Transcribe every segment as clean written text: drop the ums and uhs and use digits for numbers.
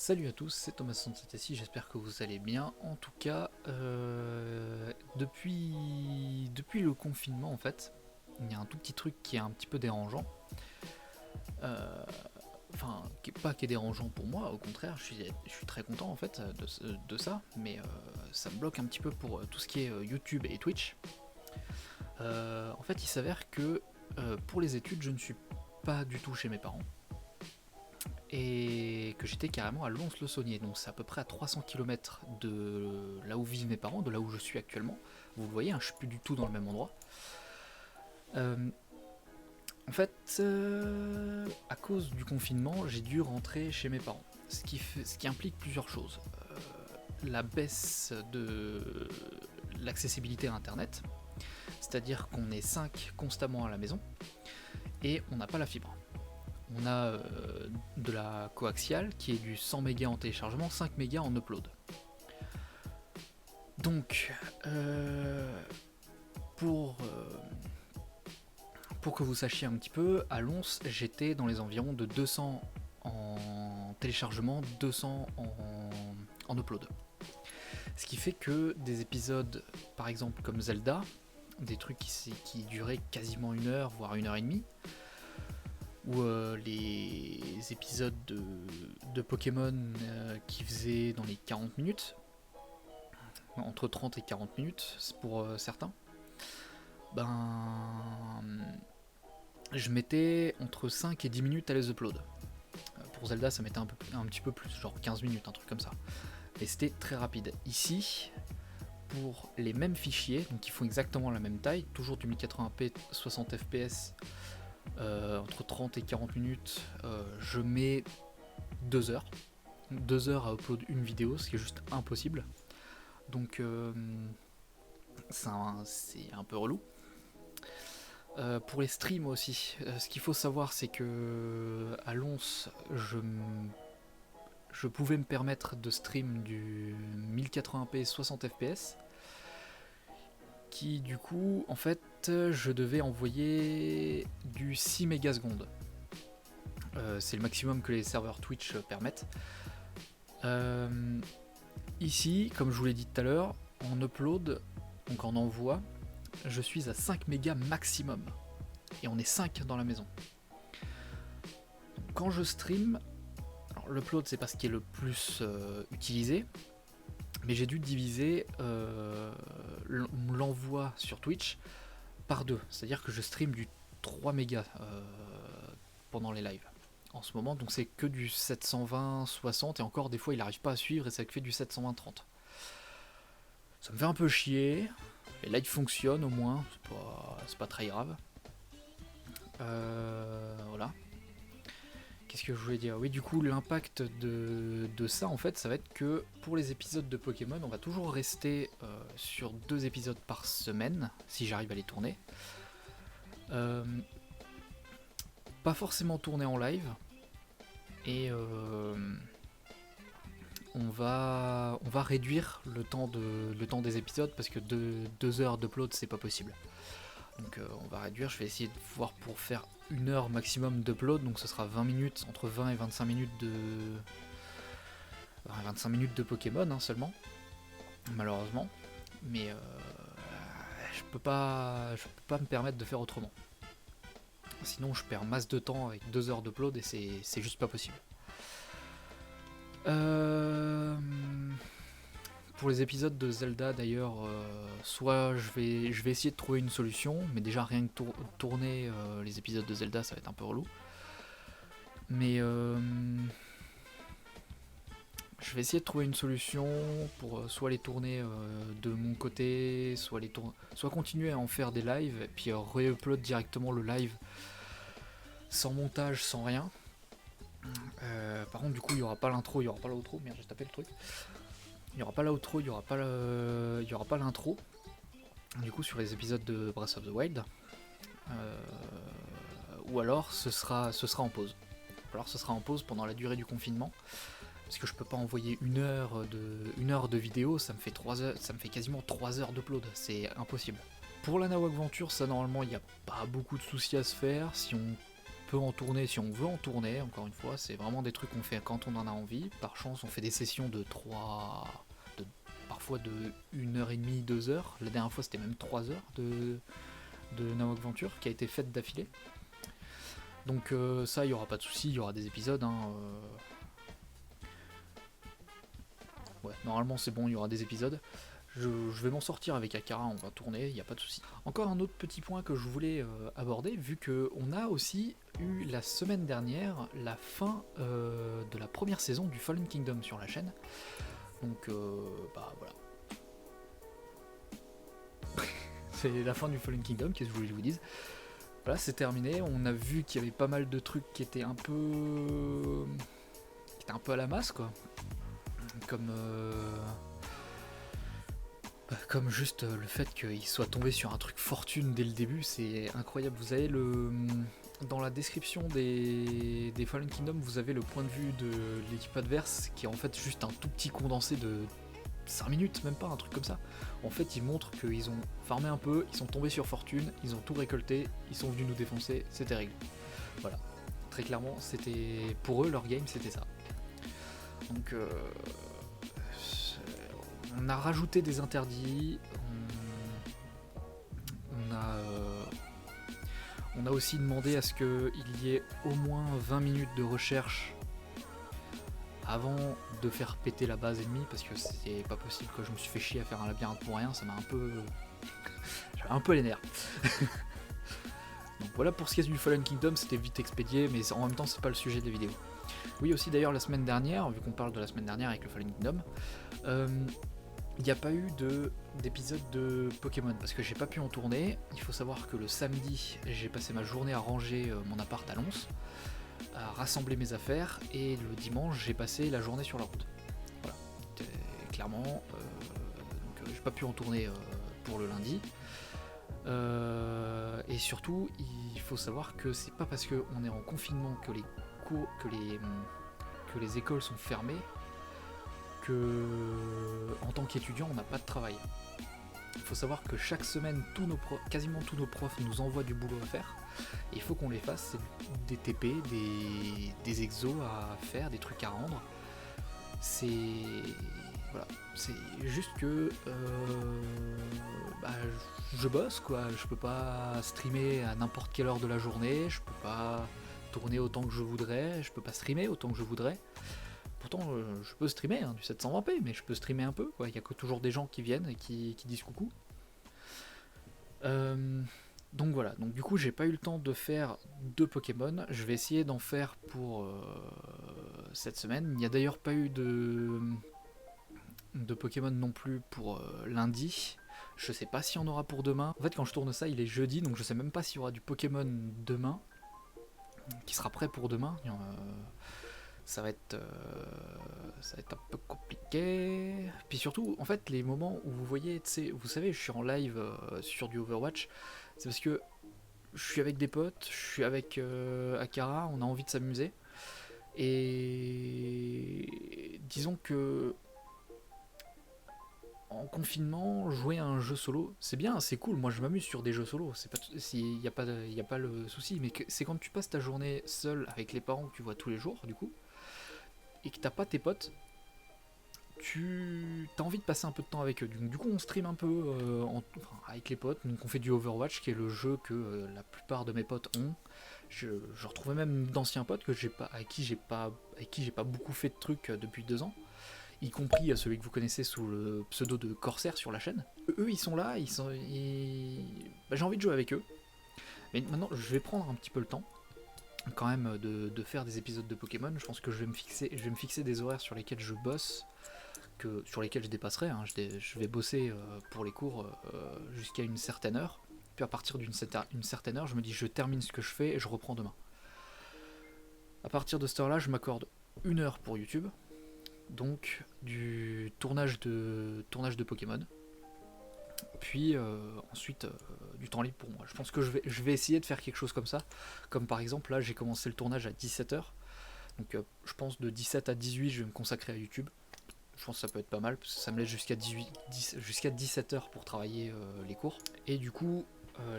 Salut à tous, c'est Thomas67 ici, j'espère que vous allez bien. En tout cas, depuis le confinement en fait, il y a un tout petit truc qui est un petit peu dérangeant. Euh, enfin, pas qui est dérangeant pour moi, au contraire, je suis très content en fait de ça, mais ça me bloque un petit peu pour tout ce qui est YouTube et Twitch. En fait, il s'avère que pour les études, je ne suis pas du tout chez mes parents. Et que j'étais carrément à Lons-le-Saunier, donc c'est à peu près à 300 km de là où vivent mes parents, de là où je suis actuellement. Vous le voyez, hein, je suis plus du tout dans le même endroit. Euh, en fait, à cause du confinement, j'ai dû rentrer chez mes parents, ce qui implique plusieurs choses. La baisse de l'accessibilité à Internet, c'est-à-dire qu'on est 5 constamment à la maison, et on n'a pas la fibre. On a de la coaxiale qui est du 100 mégas en téléchargement, 5 mégas en upload. Donc, pour que vous sachiez un petit peu, à Lons, j'étais dans les environs de 200 en téléchargement, 200 en upload. Ce qui fait que des épisodes, par exemple comme Zelda, des trucs qui duraient quasiment 1 heure, voire 1 heure et demie, ou les épisodes de Pokémon qui faisaient dans les 40 minutes, entre 30 et 40 minutes pour certains, ben je mettais entre 5 et 10 minutes à les upload. Pour Zelda ça mettait un petit peu plus, genre 15 minutes, un truc comme ça. Et c'était très rapide. Ici, pour les mêmes fichiers, donc qui font exactement la même taille, toujours du 1080p 60 fps, entre 30 et 40 minutes, je mets 2 heures. 2 heures à upload une vidéo, ce qui est juste impossible. Donc c'est un peu relou. Pour les streams aussi, ce qu'il faut savoir, c'est que à Lons, je pouvais me permettre de stream du 1080p 60 fps, qui du coup, en fait, je devais envoyer du 6 mégasecondes. C'est le maximum que les serveurs Twitch permettent. Ici, comme je vous l'ai dit tout à l'heure, en upload, donc en envoi, je suis à 5 mégas maximum. Et on est 5 dans la maison. Quand je stream, alors l'upload c'est pas ce qui est le plus utilisé, mais j'ai dû diviser l'envoi sur Twitch par 2. C'est-à-dire que je stream du 3 mégas pendant les lives en ce moment, donc c'est que du 720-60, et encore des fois il n'arrive pas à suivre et ça fait du 720-30. Ça me fait un peu chier, les lives fonctionnent au moins, c'est pas très grave. Voilà. Qu'est-ce que je voulais dire? Oui, du coup, l'impact de ça, en fait, ça va être que pour les épisodes de Pokémon, on va toujours rester sur 2 épisodes par semaine, si j'arrive à les tourner. Pas forcément tourner en live, et on va réduire le temps des épisodes, parce que 2 heures d'upload, c'est pas possible. Donc on va réduire, je vais essayer de voir pour faire 1 heure maximum d'upload, donc ce sera 20 minutes, entre 20 et 25 minutes de 25 minutes de Pokémon hein, seulement, malheureusement, mais je peux pas me permettre de faire autrement. Sinon je perds masse de temps avec 2 heures d'upload et c'est juste pas possible. Pour les épisodes de Zelda d'ailleurs, soit je vais essayer de trouver une solution, mais déjà rien que tourner les épisodes de Zelda ça va être un peu relou. Mais je vais essayer de trouver une solution pour soit les tourner de mon côté, soit continuer à en faire des lives, et puis re-upload directement le live sans montage, sans rien. Par contre du coup il n'y aura pas l'intro, il n'y aura pas l'outro, merde j'ai tapé le truc. Il n'y aura pas l'outro, il n'y aura pas l'intro. Du coup sur les épisodes de Breath of the Wild. Ou alors ce sera en pause. Alors ce sera en pause pendant la durée du confinement. Parce que je peux pas envoyer 1 heure de vidéo, ça me fait 3 heures, ça me fait quasiment 3 heures d'upload, c'est impossible. Pour la Nawak Venture, ça normalement il n'y a pas beaucoup de soucis à se faire. Si on peut en tourner si on veut en tourner, encore une fois, c'est vraiment des trucs qu'on fait quand on en a envie. Par chance, on fait des sessions de parfois de 1h30, 2 heures. La dernière fois, c'était même 3 heures de Nawak Venture qui a été faite d'affilée. Donc ça, il n'y aura pas de souci, il y aura des épisodes. Ouais, normalement c'est bon, il y aura des épisodes. Je vais m'en sortir avec Akara, on va tourner, il n'y a pas de souci. Encore un autre petit point que je voulais aborder, vu qu'on a aussi eu la semaine dernière la fin de la première saison du Fallen Kingdom sur la chaîne. Donc voilà. C'est la fin du Fallen Kingdom, qu'est-ce que je voulais que je vous dise. Voilà, c'est terminé, on a vu qu'il y avait pas mal de trucs qui étaient un peu à la masse, quoi. Comme juste le fait qu'il soit tombé sur un truc fortune dès le début, c'est incroyable. Vous avez dans la description des Fallen Kingdom, vous avez le point de vue de l'équipe adverse qui est en fait juste un tout petit condensé de 5 minutes, même pas, un truc comme ça. En fait, ils montrent qu'ils ont farmé un peu, ils sont tombés sur fortune, ils ont tout récolté, ils sont venus nous défoncer, c'était réglé. Voilà. Très clairement, c'était pour eux, leur game, c'était ça. Donc, on a rajouté des interdits, on a aussi demandé à ce qu'il y ait au moins 20 minutes de recherche avant de faire péter la base ennemie, parce que c'est pas possible que je me suis fait chier à faire un labyrinthe pour rien, ça m'a un peu... J'avais un peu les nerfs. Donc voilà, pour ce qui est du Fallen Kingdom, c'était vite expédié, mais en même temps c'est pas le sujet de la vidéo. Oui, aussi d'ailleurs la semaine dernière, vu qu'on parle de la semaine dernière avec le Fallen Kingdom, il n'y a pas eu d'épisode de Pokémon parce que j'ai pas pu en tourner. Il faut savoir que le samedi, j'ai passé ma journée à ranger mon appart à Lons, à rassembler mes affaires, et le dimanche, j'ai passé la journée sur la route. Voilà, clairement, donc j'ai pas pu en tourner pour le lundi. Et surtout, il faut savoir que c'est pas parce qu'on est en confinement que les écoles sont fermées que, en tant qu'étudiant, on n'a pas de travail. Il faut savoir que chaque semaine, quasiment tous nos profs nous envoient du boulot à faire. Et il faut qu'on les fasse, c'est des TP, des exos à faire, des trucs à rendre. Voilà, c'est juste que je bosse, quoi. Je peux pas streamer à n'importe quelle heure de la journée, je peux pas tourner autant que je voudrais, je peux pas streamer autant que je voudrais. Pourtant, je peux streamer du 720p, mais je peux streamer un peu, quoi. Il y a toujours des gens qui viennent et qui disent coucou. Donc voilà, donc du coup j'ai pas eu le temps de faire 2 Pokémon, je vais essayer d'en faire pour cette semaine. Il n'y a d'ailleurs pas eu de Pokémon non plus pour lundi. Je sais pas s'il y en aura pour demain. En fait, quand je tourne ça, il est jeudi, donc je sais même pas s'il y aura du Pokémon demain, qui sera prêt pour demain. Ça va être un peu compliqué. Puis surtout, en fait, les moments où vous voyez, vous savez, je suis en live sur du Overwatch, c'est parce que je suis avec des potes, je suis avec Akara, on a envie de s'amuser. Et disons que en confinement, jouer à un jeu solo, c'est bien, c'est cool. Moi, je m'amuse sur des jeux solo. Il n'y a pas le souci. Mais c'est quand tu passes ta journée seul avec les parents que tu vois tous les jours, du coup, et que t'as pas tes potes, tu as envie de passer un peu de temps avec eux. Du coup, on stream un peu avec les potes. Donc, on fait du Overwatch, qui est le jeu que la plupart de mes potes ont. Je retrouvais même d'anciens potes avec qui j'ai pas beaucoup fait de trucs depuis 2 ans. Y compris celui que vous connaissez sous le pseudo de Corsair sur la chaîne. Eux, ils sont là, j'ai envie de jouer avec eux. Mais maintenant, je vais prendre un petit peu le temps, quand même, de faire des épisodes de Pokémon. Je pense que je vais me fixer des horaires sur lesquels je bosse, sur lesquels je dépasserai. Je vais bosser pour les cours jusqu'à une certaine heure. Puis à partir d'une certaine heure, je me dis je termine ce que je fais et je reprends demain. À partir de cette heure-là, je m'accorde 1 heure pour YouTube. Donc du tournage de Pokémon, puis ensuite du temps libre pour moi. Je pense que je vais essayer de faire quelque chose comme ça, comme par exemple là j'ai commencé le tournage à 17h, donc je pense de 17 à 18 je vais me consacrer à YouTube. Je pense que ça peut être pas mal, parce que ça me laisse jusqu'à 17h pour travailler les cours. Et du coup,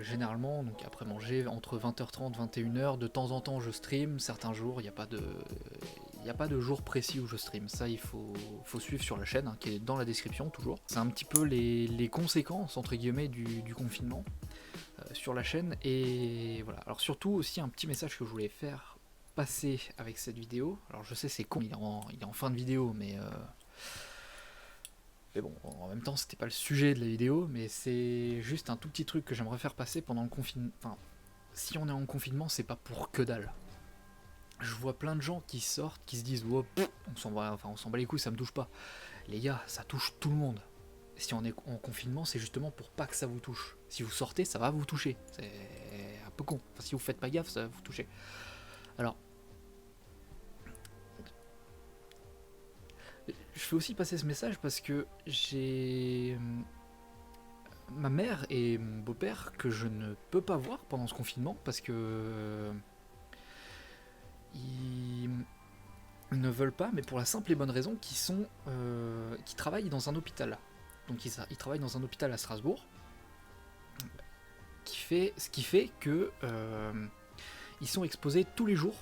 généralement, donc après manger, entre 20h30 21h, de temps en temps je stream, certains jours, il n'y a pas de jour précis où je stream. Ça, faut suivre sur la chaîne, hein, qui est dans la description toujours. C'est un petit peu les conséquences, entre guillemets, du confinement sur la chaîne. Et voilà. Alors surtout aussi un petit message que je voulais faire passer avec cette vidéo. Alors je sais c'est con, il est en fin de vidéo, mais bon, en même temps, c'était pas le sujet de la vidéo, mais c'est juste un tout petit truc que j'aimerais faire passer pendant le confinement. Enfin, si on est en confinement, c'est pas pour que dalle. Je vois plein de gens qui sortent, qui se disent oh, on s'en bat les couilles, ça me touche pas. Les gars, ça touche tout le monde. Si on est en confinement, c'est justement pour pas que ça vous touche. Si vous sortez, ça va vous toucher. C'est un peu con. Enfin, si vous faites pas gaffe, ça va vous toucher. Alors, je fais aussi passer ce message parce que j'ai ma mère et mon beau-père que je ne peux pas voir pendant ce confinement parce que ils ne veulent pas, mais pour la simple et bonne raison qu'ils travaillent dans un hôpital. Donc ils travaillent dans un hôpital à Strasbourg, ce qui fait que ils sont exposés tous les jours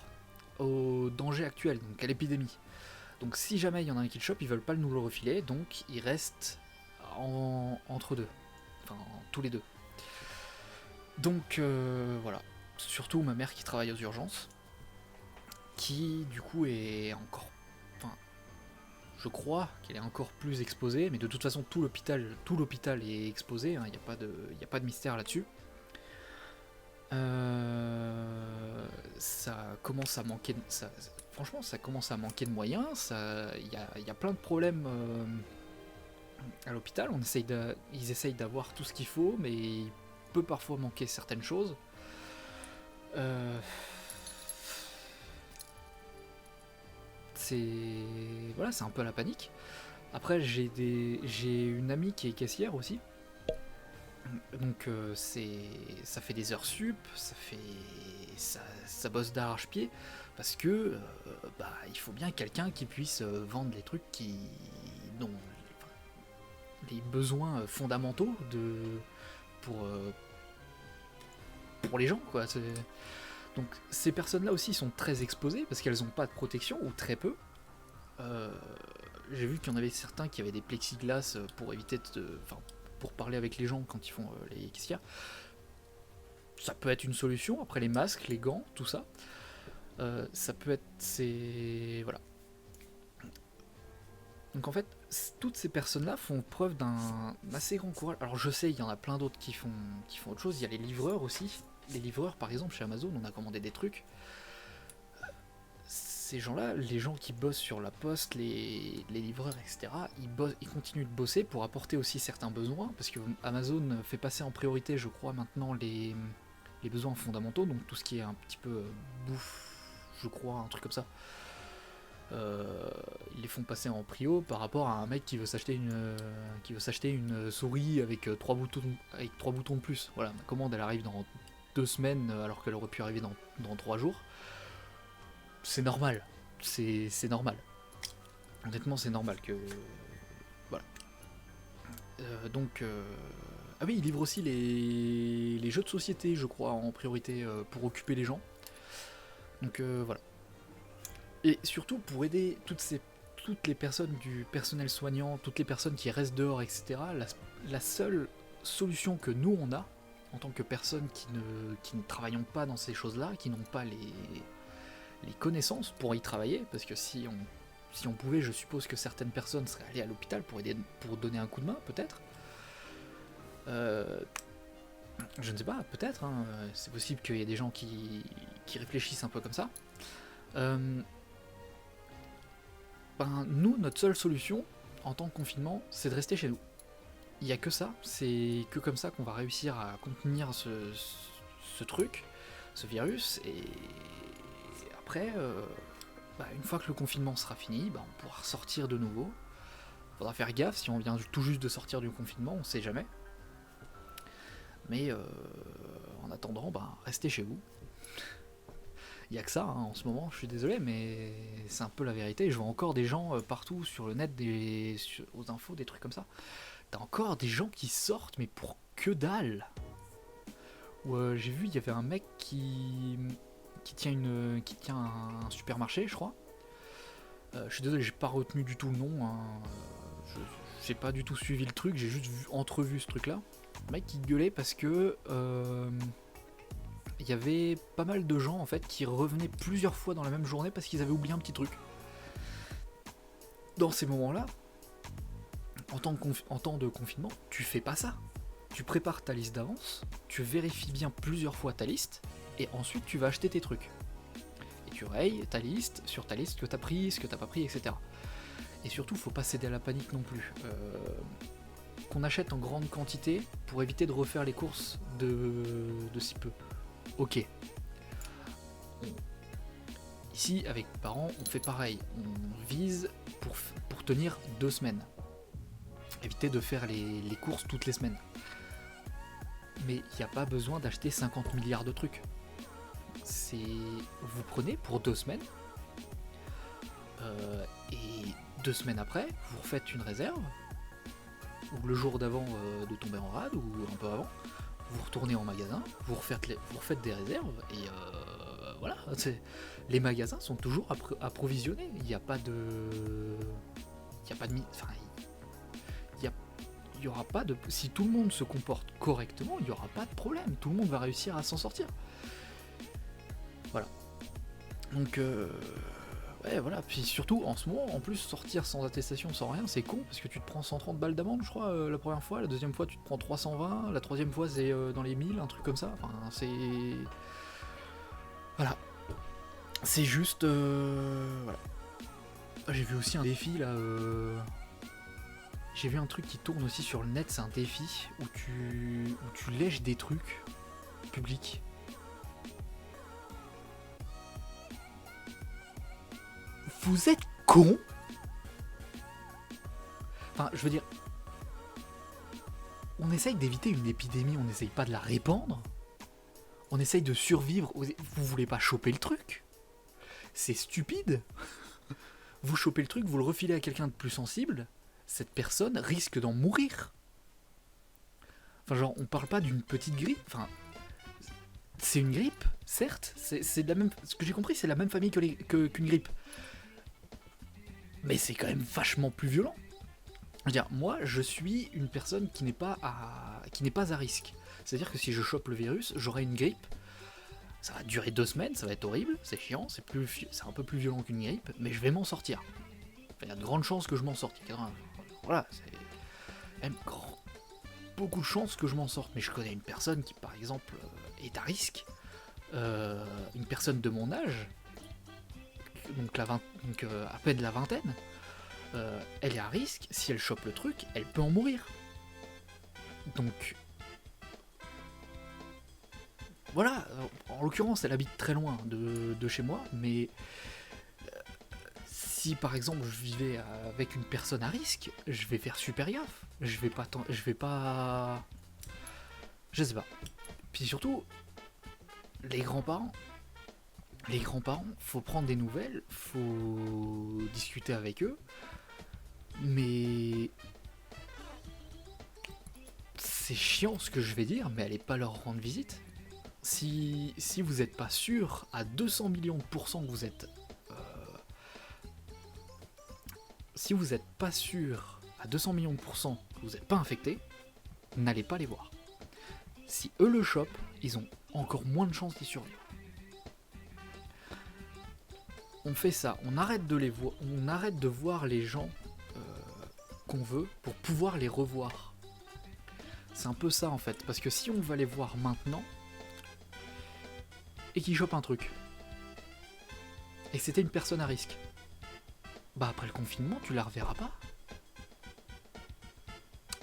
au danger actuel, donc à l'épidémie. Donc si jamais il y en a un qui le chope, ils veulent pas nous le refiler, donc ils restent entre deux, enfin tous les deux. Donc voilà, surtout ma mère qui travaille aux urgences, qui du coup est encore, enfin je crois qu'elle est encore plus exposée, mais de toute façon tout l'hôpital est exposé, hein, y a pas de mystère là-dessus. Ça commence à manquer, franchement ça commence à manquer de moyens, il y a plein de problèmes à l'hôpital, ils essayent d'avoir tout ce qu'il faut, mais il peut parfois manquer certaines choses. Voilà, c'est un peu la panique. Après j'ai une amie qui est caissière aussi. Donc ça fait des heures sup, ça bosse d'arrache-pied parce que il faut bien quelqu'un qui puisse vendre les trucs dont les besoins fondamentaux pour les gens quoi. Donc ces personnes-là aussi sont très exposées parce qu'elles n'ont pas de protection ou très peu. J'ai vu qu'il y en avait certains qui avaient des plexiglas pour éviter pour parler avec les gens quand ils font les caissières. Ça peut être une solution. Après les masques, les gants, tout ça, ça peut être voilà. Donc en fait, toutes ces personnes-là font preuve d'un assez grand courage. Alors je sais, il y en a plein d'autres qui font autre chose. Il y a les livreurs aussi. Les livreurs, par exemple, chez Amazon, on a commandé des trucs. Ces gens-là, les gens qui bossent sur la poste, les livreurs, etc., ils continuent de bosser pour apporter aussi certains besoins, parce que Amazon fait passer en priorité, je crois, maintenant les besoins fondamentaux, donc tout ce qui est un petit peu bouffe, je crois, un truc comme ça. Ils les font passer en prio par rapport à un mec qui veut s'acheter une souris avec trois boutons de plus. Voilà, ma commande elle arrive dans 2 semaines alors qu'elle aurait pu arriver dans 3 jours. C'est normal, c'est normal. Honnêtement, c'est normal que voilà. Ah oui, il livre aussi les jeux de société, je crois, en priorité pour occuper les gens. Donc voilà. Et surtout pour aider toutes les personnes du personnel soignant, toutes les personnes qui restent dehors, etc. La seule solution que nous on a, en tant que personnes qui ne travaillons pas dans ces choses-là, qui n'ont pas les connaissances pour y travailler, parce que si on pouvait, je suppose que certaines personnes seraient allées à l'hôpital pour donner un coup de main, peut-être. Je ne sais pas, peut-être, hein, c'est possible qu'il y ait des gens qui réfléchissent un peu comme ça. Nous, notre seule solution en temps de confinement, c'est de rester chez nous. Il n'y a que ça, c'est que comme ça qu'on va réussir à contenir ce truc, ce virus, et après, une fois que le confinement sera fini, on pourra ressortir de nouveau. Faudra faire gaffe si on vient tout juste de sortir du confinement, on sait jamais. Mais en attendant, restez chez vous. Il n'y a que ça en ce moment, je suis désolé, mais c'est un peu la vérité. Je vois encore des gens partout sur le net, aux infos, des trucs comme ça. T'as encore des gens qui sortent, mais pour que dalle. où j'ai vu il y avait un mec qui tient un supermarché, je crois. Je suis désolé, j'ai pas retenu du tout le nom, hein. J'ai pas du tout suivi le truc, j'ai juste entrevu ce truc là. Le mec qui gueulait parce que il y avait pas mal de gens en fait qui revenaient plusieurs fois dans la même journée parce qu'ils avaient oublié un petit truc. Dans ces moments-là, en temps de confinement, tu fais pas ça. Tu prépares ta liste d'avance, tu vérifies bien plusieurs fois ta liste, et ensuite tu vas acheter tes trucs. Et tu rayes ta liste, sur ta liste, ce que t'as pris, ce que t'as pas pris, etc. Et surtout, faut pas céder à la panique non plus. Qu'on achète en grande quantité pour éviter de refaire les courses de si peu. Ok. Ici, avec mes parents, on fait pareil. On vise pour tenir 2 semaines. Éviter de faire les courses toutes les semaines. Mais il n'y a pas besoin d'acheter 50 milliards de trucs. Vous prenez pour 2 semaines, et 2 semaines après, vous refaites une réserve, ou le jour d'avant de tomber en rade, ou un peu avant, vous retournez en magasin, vous refaites des réserves, et voilà. Les magasins sont toujours approvisionnés. Il n'y a pas de... Enfin, il y aura pas de... Si tout le monde se comporte correctement, il n'y aura pas de problème. Tout le monde va réussir à s'en sortir. Voilà. Donc, ouais, voilà. Puis surtout, en ce moment, en plus, sortir sans attestation, sans rien, c'est con, parce que tu te prends 130 balles d'amende, je crois, la première fois. La deuxième fois, tu te prends 320. La troisième fois, c'est dans les 1000, un truc comme ça. Enfin, c'est... Voilà. C'est juste... Voilà. J'ai vu aussi un défi, là... J'ai vu un truc qui tourne aussi sur le net, c'est un défi où tu lèches des trucs publics. Vous êtes cons? Enfin, je veux dire, on essaye d'éviter une épidémie, on n'essaye pas de la répandre. On essaye de survivre. Vous voulez pas choper le truc? C'est stupide. Vous chopez le truc, vous le refilez à quelqu'un de plus sensible, cette personne risque d'en mourir. Enfin, genre, on parle pas d'une petite grippe. Enfin, c'est une grippe, certes. C'est de la même. Ce que j'ai compris, c'est la même famille qu'une grippe. Mais c'est quand même vachement plus violent. Je veux dire, moi, je suis une personne qui n'est pas à risque. C'est-à-dire que si je chope le virus, j'aurai une grippe. Ça va durer 2 semaines, ça va être horrible, c'est chiant, c'est un peu plus violent qu'une grippe, mais je vais m'en sortir. Enfin, il y a de grandes chances que je m'en sorte. Voilà, c'est même beaucoup de chances que je m'en sorte. Mais je connais une personne qui, par exemple, est à risque. Une personne de mon âge, donc à peine la vingtaine, elle est à risque. Si elle chope le truc, elle peut en mourir. Donc... Voilà, en l'occurrence, elle habite très loin de chez moi, mais si par exemple je vivais avec une personne à risque, je vais faire super gaffe. Je sais pas. Puis surtout, les grands-parents, faut prendre des nouvelles, faut discuter avec eux, mais c'est chiant ce que je vais dire, mais allez pas leur rendre visite. Si vous n'êtes pas sûr à 200 millions de pourcents que vous êtes... si vous n'êtes pas sûr à 200 millions de pourcents que vous n'êtes pas infecté, n'allez pas les voir. Si eux le chopent, ils ont encore moins de chances d'y survivre. On fait ça, on arrête de voir les gens qu'on veut pour pouvoir les revoir. C'est un peu ça en fait, parce que si on va les voir maintenant, et qu'ils chopent un truc, et que c'était une personne à risque, bah après le confinement, tu la reverras pas.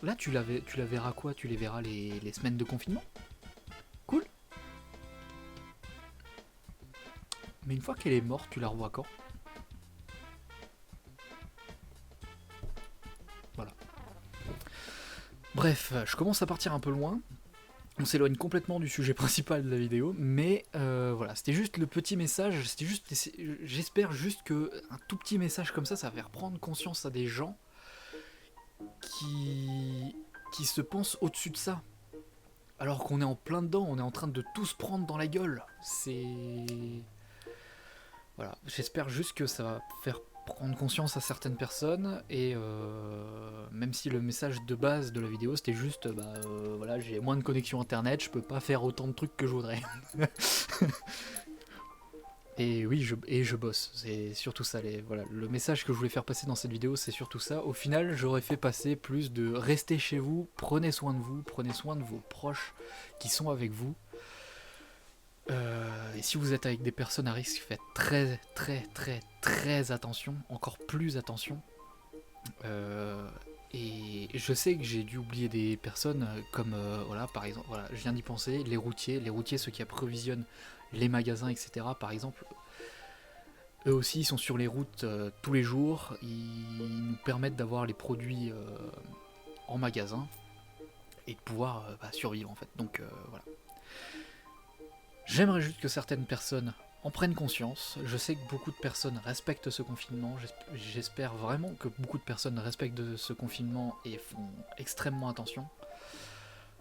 Là, tu la verras quoi? Tu les verras les semaines de confinement? Cool. Mais une fois qu'elle est morte, tu la revois quand? Voilà. Bref, je commence à partir un peu loin. On s'éloigne complètement du sujet principal de la vidéo, mais voilà, c'était juste le petit message, j'espère juste que un tout petit message comme ça va faire prendre conscience à des gens qui se pensent au-dessus de ça. alors qu'on est en plein dedans, on est en train de tout se prendre dans la gueule. C'est... Voilà, j'espère juste que ça va faire prendre conscience à certaines personnes, et même si le message de base de la vidéo c'était juste voilà, j'ai moins de connexion internet, je peux pas faire autant de trucs que je voudrais. Et oui, je bosse, c'est surtout ça. Voilà, le message que je voulais faire passer dans cette vidéo, c'est surtout ça. Au final, j'aurais fait passer plus de restez chez vous, prenez soin de vous, prenez soin de vos proches qui sont avec vous. Et si vous êtes avec des personnes à risque, faites très attention, encore plus attention. Et je sais que j'ai dû oublier des personnes comme, voilà, par exemple, voilà, je viens d'y penser, les routiers, ceux qui approvisionnent les magasins, etc. Par exemple, eux aussi ils sont sur les routes tous les jours, ils nous permettent d'avoir les produits en magasin et de pouvoir survivre en fait. Donc voilà. J'aimerais juste que certaines personnes en prennent conscience. Je sais que beaucoup de personnes respectent ce confinement. J'espère vraiment que beaucoup de personnes respectent ce confinement et font extrêmement attention.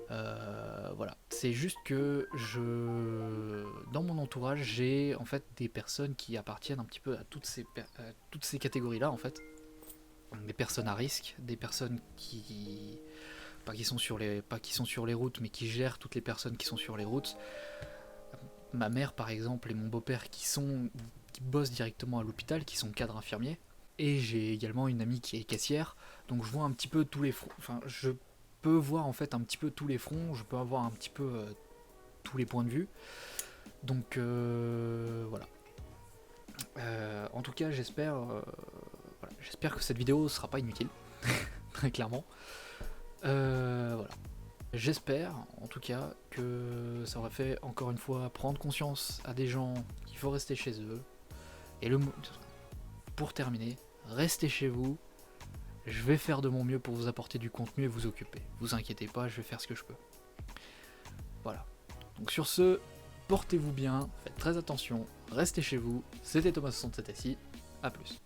Voilà. C'est juste que dans mon entourage, j'ai en fait des personnes qui appartiennent un petit peu à toutes ces catégories-là en fait. Des personnes à risque, des personnes qui pas qui sont sur les routes, mais qui gèrent toutes les personnes qui sont sur les routes. Ma mère par exemple et mon beau-père qui bossent directement à l'hôpital, qui sont cadres infirmiers, et j'ai également une amie qui est caissière, donc je vois un petit peu tous les fronts, enfin je peux voir en fait un petit peu tous les fronts, je peux avoir un petit peu tous les points de vue, donc voilà. En tout cas j'espère que cette vidéo sera pas inutile, très clairement. Voilà. J'espère, en tout cas, que ça aura fait, encore une fois, prendre conscience à des gens qu'il faut rester chez eux. Et pour terminer, restez chez vous. Je vais faire de mon mieux pour vous apporter du contenu et vous occuper. Vous inquiétez pas, je vais faire ce que je peux. Voilà. Donc sur ce, portez-vous bien, faites très attention, restez chez vous. C'était Thomas67 ici, à plus.